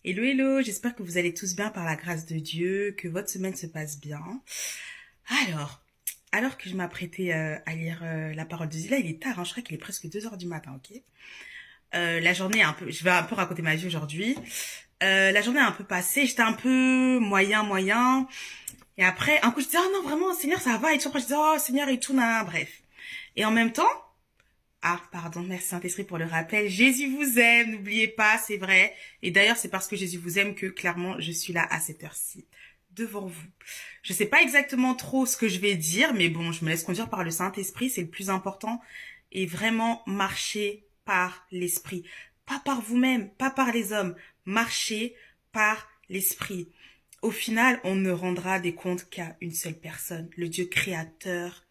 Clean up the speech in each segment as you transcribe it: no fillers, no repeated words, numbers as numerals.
Hello, hello, j'espère que vous allez tous bien par la grâce de Dieu, que votre semaine se passe bien. Alors, alors que je m'apprêtais à lire la parole de Dieu, là il est tard, hein, je crois qu'il est presque 2 heures du matin, ok. La journée est un peu, je vais un peu raconter ma vie aujourd'hui. La journée est un peu passée, j'étais un peu moyen. Et après, un coup je disais, oh non, vraiment, Seigneur, ça va, et tout. Après je disais, oh Seigneur, et tout, nan, bref. Et en même temps, ah, pardon, merci Saint-Esprit pour le rappel. Jésus vous aime, n'oubliez pas, c'est vrai. Et d'ailleurs, c'est parce que Jésus vous aime que clairement, je suis là à cette heure-ci, devant vous. Je sais pas exactement trop ce que je vais dire, mais bon, je me laisse conduire par le Saint-Esprit, c'est le plus important. Et vraiment, marcher par l'Esprit. Pas par vous-même, pas par les hommes. Marcher par l'Esprit. Au final, on ne rendra des comptes qu'à une seule personne, le Dieu créateur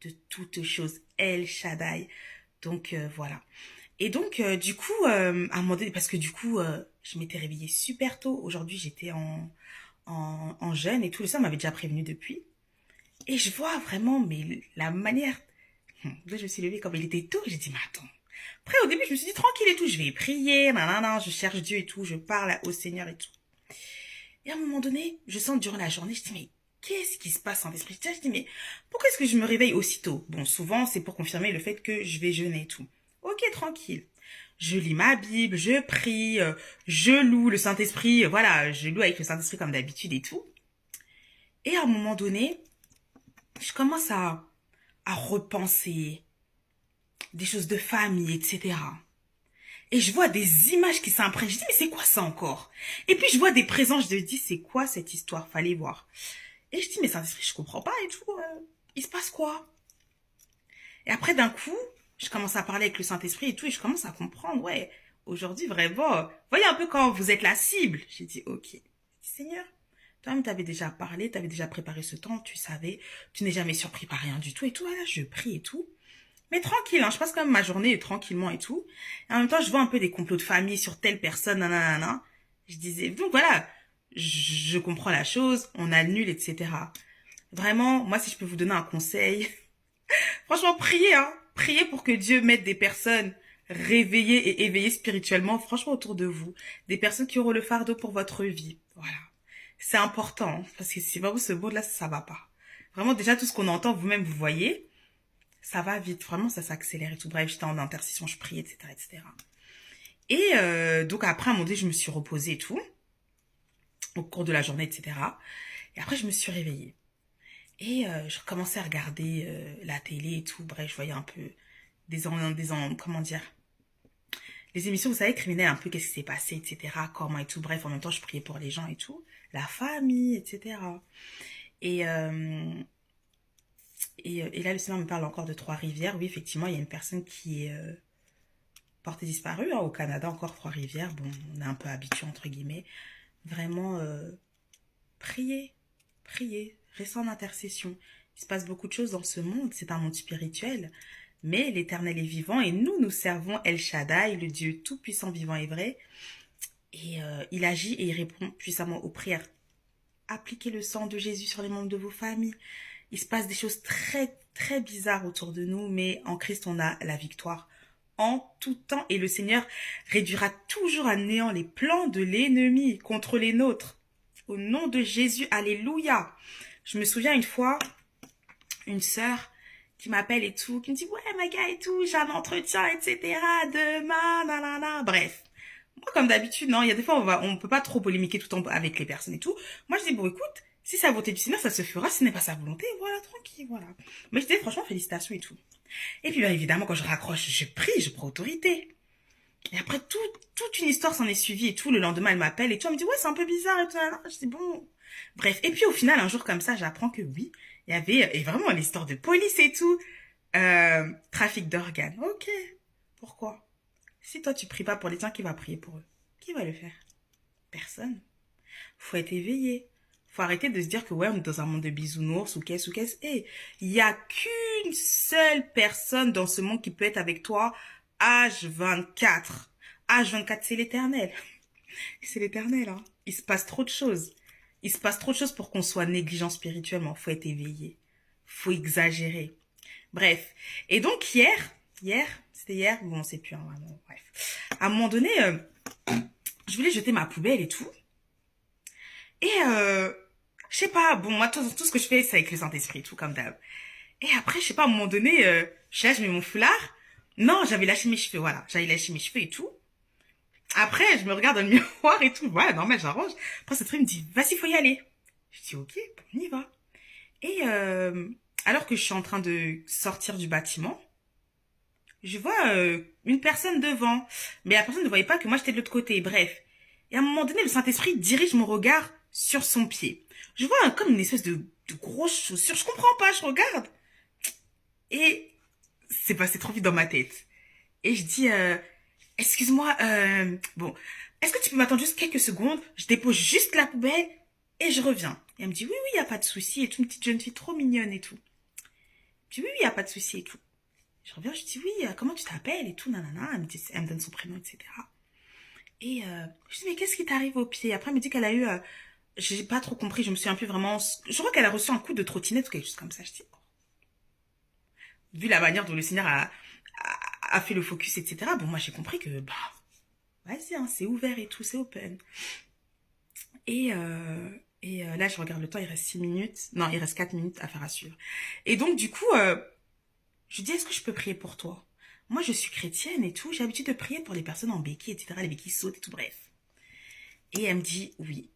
de toutes choses, El Shaddai. Donc voilà. Et donc du coup, à un moment donné, parce que du coup, je m'étais réveillée super tôt. Aujourd'hui, j'étais en jeûne et tout. Le ça m'avait déjà prévenu depuis. Et je vois vraiment, mais la manière... Là, je me suis levée comme il était tôt. J'ai dit, mais attends. Après, au début, je me suis dit, tranquille et tout. Je vais prier, nanana, je cherche Dieu et tout. Je parle au Seigneur et tout. Et à un moment donné, je sens durant la journée, je dis, mais qu'est-ce qui se passe en esprit? Je dis, mais pourquoi est-ce que je me réveille aussitôt? Bon, souvent, c'est pour confirmer le fait que je vais jeûner et tout. Ok, tranquille. Je lis ma Bible, je prie, je loue le Saint-Esprit, voilà, je loue avec le Saint-Esprit comme d'habitude et tout. Et à un moment donné, je commence à repenser des choses de famille, etc. Et je vois des images qui s'imprègnent. Je dis, mais c'est quoi ça encore? Et puis je vois des présents, je me dis, c'est quoi cette histoire? Fallait voir. Et je dis, mais Saint-Esprit, je comprends pas et tout. Il se passe quoi? Et après, d'un coup, je commence à parler avec le Saint-Esprit et tout, et je commence à comprendre, ouais, aujourd'hui, vraiment, voyez un peu quand vous êtes la cible. J'ai dit, ok, Seigneur, toi-même, t'avais déjà parlé, t'avais déjà préparé ce temps, tu savais, tu n'es jamais surpris par rien du tout, et tout, voilà, je prie et tout. Mais tranquille, hein, je passe quand même ma journée tranquillement et tout. Et en même temps, je vois un peu des complots de famille sur telle personne, nanana. Je disais, donc voilà, je comprends la chose, on annule, etc. Vraiment, moi, si je peux vous donner un conseil, franchement, priez, hein. Priez pour que Dieu mette des personnes réveillées et éveillées spirituellement, franchement, autour de vous. Des personnes qui auront le fardeau pour votre vie. Voilà. C'est important, hein, parce que si vraiment ce monde-là, ça va pas. Vraiment, déjà, tout ce qu'on entend, vous-même, vous voyez, ça va vite. Vraiment, ça s'accélère et tout. Bref, j'étais en intercession, je priais, etc., etc. Et donc, après, à un moment donné, je me suis reposée et tout, au cours de la journée, etc. Et après, je me suis réveillée. Et je commençais à regarder la télé et tout. Bref, je voyais un peu comment dire, les émissions, vous savez, criminelles, un peu qu'est-ce qui s'est passé, etc., comment et tout. Bref, en même temps, je priais pour les gens et tout, la famille, etc. Et, euh, et là, le Seigneur me parle encore de Trois-Rivières. Oui, effectivement, il y a une personne qui est portée disparue, hein, au Canada, encore Trois-Rivières. Bon, on est un peu habitué, entre guillemets. Vraiment, priez, priez, restez en intercession. Il se passe beaucoup de choses dans ce monde, c'est un monde spirituel. Mais l'Éternel est vivant et nous servons El Shaddai, le Dieu tout-puissant, vivant et vrai. Et il agit et il répond puissamment aux prières. Appliquez le sang de Jésus sur les membres de vos familles. Il se passe des choses très, très bizarres autour de nous, mais en Christ, on a la victoire en tout temps. Et le Seigneur réduira toujours à néant les plans de l'ennemi contre les nôtres. Au nom de Jésus, alléluia. Je me souviens une fois, une sœur qui m'appelle et tout, qui me dit, ouais, Maga et tout, j'ai un entretien, etc. demain, nanana. Bref. Moi, comme d'habitude, non, il y a des fois, on peut pas trop polémiquer tout le temps avec les personnes et tout. Moi, je dis, bon, écoute, si c'est la volonté du Seigneur, ça se fera. Si ce n'est pas sa volonté, voilà, tranquille, voilà. Mais je dis, franchement, félicitations et tout. Et puis, bien évidemment, quand je raccroche, je prie, je prends autorité. Et après, toute une histoire s'en est suivie et tout. Le lendemain, elle m'appelle et tout. Elle me dit, ouais, c'est un peu bizarre et tout. Je dis, bon. Bref. Et puis, au final, un jour comme ça, j'apprends que oui, il y avait, et vraiment, l'histoire de police et tout. Trafic d'organes. Ok. Pourquoi? Si toi, tu pries pas pour les gens, qui va prier pour eux? Qui va le faire? Personne. Faut être éveillé. Faut arrêter de se dire que ouais, on est dans un monde de bisounours ou qu'est-ce ou qu'est-ce. Et il y a qu'une seule personne dans ce monde qui peut être avec toi H24. H24, c'est l'éternel. C'est l'éternel, hein. Il se passe trop de choses. Il se passe trop de choses pour qu'on soit négligent spirituellement. Faut être éveillé. Faut exagérer. Bref. Et donc c'était hier, bon, c'est plus, hein, vraiment, bref. À un moment donné, Je voulais jeter ma poubelle et tout. Et je sais pas, bon, moi, tout ce que je fais, c'est avec le Saint-Esprit, tout comme d'hab. Et après, je sais pas, à un moment donné, je mets mon foulard. Non, j'avais lâché mes cheveux, voilà. J'avais lâché mes cheveux et tout. Après, je me regarde dans le miroir et tout. Voilà, normal, j'arrange. Après, cette fille me dit, vas-y, faut y aller. Je dis, ok, on y va. Et alors que je suis en train de sortir du bâtiment, je vois une personne devant. Mais la personne ne voyait pas que moi, j'étais de l'autre côté. Bref. Et à un moment donné, le Saint-Esprit dirige mon regard sur son pied. Je vois comme une espèce de grosse chaussure. Je comprends pas, je regarde. Et c'est passé trop vite dans ma tête. Et je dis, excuse-moi, bon, est-ce que tu peux m'attendre juste quelques secondes? Je dépose juste la poubelle et je reviens. Et elle me dit, oui, oui, y a pas de souci. Et tout, une petite jeune fille trop mignonne et tout. Je dis, oui, oui, y a pas de souci et tout. Je reviens, je dis, oui, comment tu t'appelles et tout, nanana. Elle me donne son prénom, etc. Et je dis, mais qu'est-ce qui t'arrive au pied? Après, elle me dit qu'elle a eu, j'ai pas trop compris, je me suis un peu vraiment, je crois qu'elle a reçu un coup de trottinette ou quelque chose comme ça. Je dis, oh. Vu la manière dont le Seigneur a fait le focus, etc. Bon, moi, j'ai compris que, bah, vas-y, hein, c'est ouvert et tout, c'est open. Et, là, je regarde le temps, il reste 6 minutes. Non, il reste 4 minutes à faire à suivre. Et donc, du coup, je dis, est-ce que je peux prier pour toi? Moi, je suis chrétienne et tout. J'ai l'habitude de prier pour les personnes en béquille, etc. Les béquilles sautent et tout, bref. Et elle me dit, oui.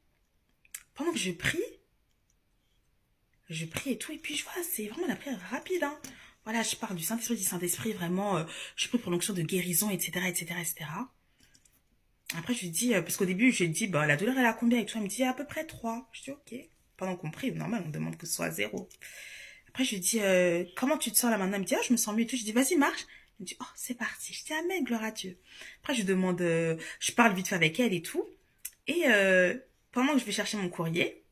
Pendant que je prie et tout. Et puis, je vois, c'est vraiment la prière rapide, hein. Voilà, je parle du Saint-Esprit, vraiment, je prie pour l'onction de guérison, etc., etc., etc. Après, je lui dis, parce qu'au début, je lui dis, bah, la douleur, elle a combien et tout. Elle me dit, à peu près 3. Je dis, ok. Pendant qu'on prie, normal, on demande que ce soit 0. Après, je lui dis, comment tu te sens là maintenant? Elle me dit, ah, je me sens mieux et tout. Je dis, vas-y, marche. Elle me dit, oh, c'est parti. Je dis, amen, gloire à Dieu. Après, je lui demande, je parle vite fait avec elle et tout. Et pendant que je vais chercher mon courrier,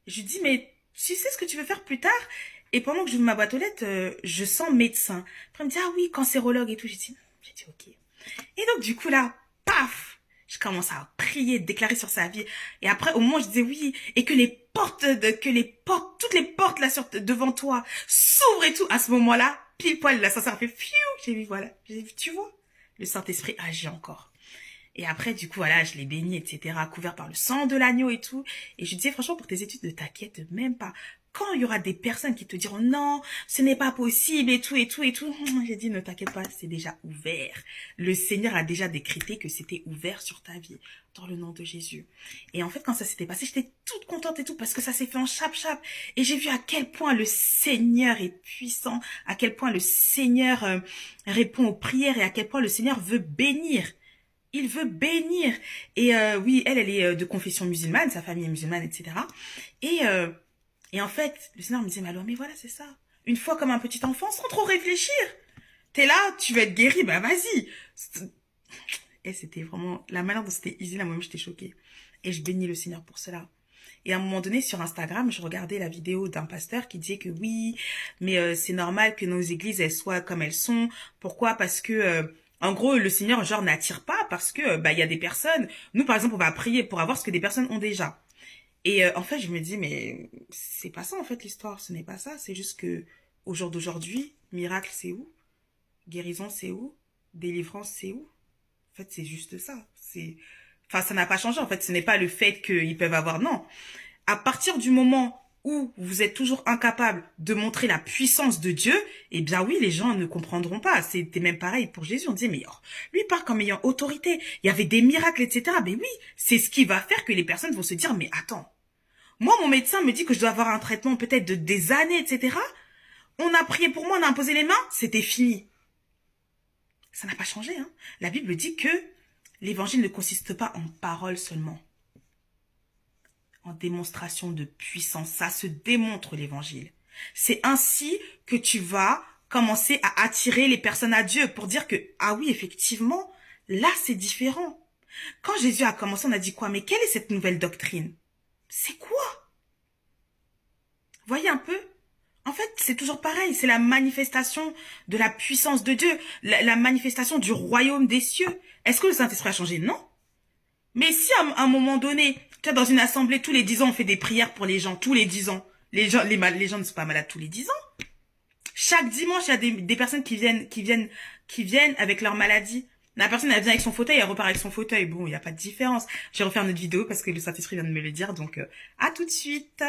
je lui dis, mais tu sais ce que tu veux faire plus tard? Et pendant que je ouvre ma boîte aux lettres, je sens médecin. Après, elle me dit, ah oui, cancérologue et tout. J'ai dit, ok. Et donc, du coup, là, paf, je commence à prier, déclarer sur sa vie. Et après, au moment où je disais oui, et que toutes les portes là devant toi s'ouvrent et tout, à ce moment-là, pile poil, l'ascenseur fait fiou. J'ai vu, voilà. J'ai vu, tu vois, le Saint-Esprit agit encore. Et après, du coup, voilà, je l'ai béni, etc., couvert par le sang de l'agneau et tout. Et je disais, franchement, pour tes études, ne t'inquiète même pas. Quand il y aura des personnes qui te diront, non, ce n'est pas possible, et tout, et tout, et tout, j'ai dit, ne t'inquiète pas, c'est déjà ouvert. Le Seigneur a déjà décrété que c'était ouvert sur ta vie, dans le nom de Jésus. Et en fait, quand ça s'était passé, j'étais toute contente et tout, parce que ça s'est fait en chap-chap. Et j'ai vu à quel point le Seigneur est puissant, à quel point le Seigneur répond aux prières, et à quel point le Seigneur veut bénir. Il veut bénir. Et oui, elle est de confession musulmane, sa famille est musulmane, etc. Et en fait, le Seigneur me disait, mais voilà, c'est ça. Une fois comme un petit enfant, sans trop réfléchir. T'es là, tu veux être guéri, bah vas-y. Et c'était vraiment, la manière dont c'était easy, là, moi-même, j'étais choquée. Et je bénis le Seigneur pour cela. Et à un moment donné, sur Instagram, je regardais la vidéo d'un pasteur qui disait que oui, mais c'est normal que nos églises, elles soient comme elles sont. Pourquoi? Parce que... en gros, le Seigneur, genre, n'attire pas parce que, bah, il y a des personnes. Nous, par exemple, on va prier pour avoir ce que des personnes ont déjà. Et en fait, je me dis, mais c'est pas ça, en fait, l'histoire. Ce n'est pas ça. C'est juste que, au jour d'aujourd'hui, miracle, c'est où? Guérison, c'est où? Délivrance, c'est où? En fait, c'est juste ça. Enfin, ça n'a pas changé. En fait, ce n'est pas le fait qu'ils peuvent avoir, non. À partir du moment où vous êtes toujours incapable de montrer la puissance de Dieu, eh bien oui, les gens ne comprendront pas. C'était même pareil pour Jésus. On disait, mais oh, lui part comme ayant autorité. Il y avait des miracles, etc. Mais oui, c'est ce qui va faire que les personnes vont se dire, mais attends, moi, mon médecin me dit que je dois avoir un traitement peut-être de des années, etc. On a prié pour moi, on a imposé les mains, c'était fini. Ça n'a pas changé, hein. La Bible dit que l'évangile ne consiste pas en paroles seulement, en démonstration de puissance. Ça se démontre l'évangile. C'est ainsi que tu vas commencer à attirer les personnes à Dieu pour dire que, ah oui, effectivement, là, c'est différent. Quand Jésus a commencé, on a dit quoi? Mais quelle est cette nouvelle doctrine? C'est quoi? Voyez un peu? En fait, c'est toujours pareil. C'est la manifestation de la puissance de Dieu, la manifestation du royaume des cieux. Est-ce que le Saint-Esprit a changé? Non. Mais si à un moment donné, tu es dans une assemblée, tous les 10 ans, on fait des prières pour les gens, tous les 10 ans. Les gens ne sont pas malades tous les 10 ans. Chaque dimanche, il y a des personnes qui viennent avec leur maladie. La personne, elle vient avec son fauteuil, elle repart avec son fauteuil. Bon, il n'y a pas de différence. Je vais refaire une autre vidéo parce que le Saint-Esprit vient de me le dire. Donc, à tout de suite.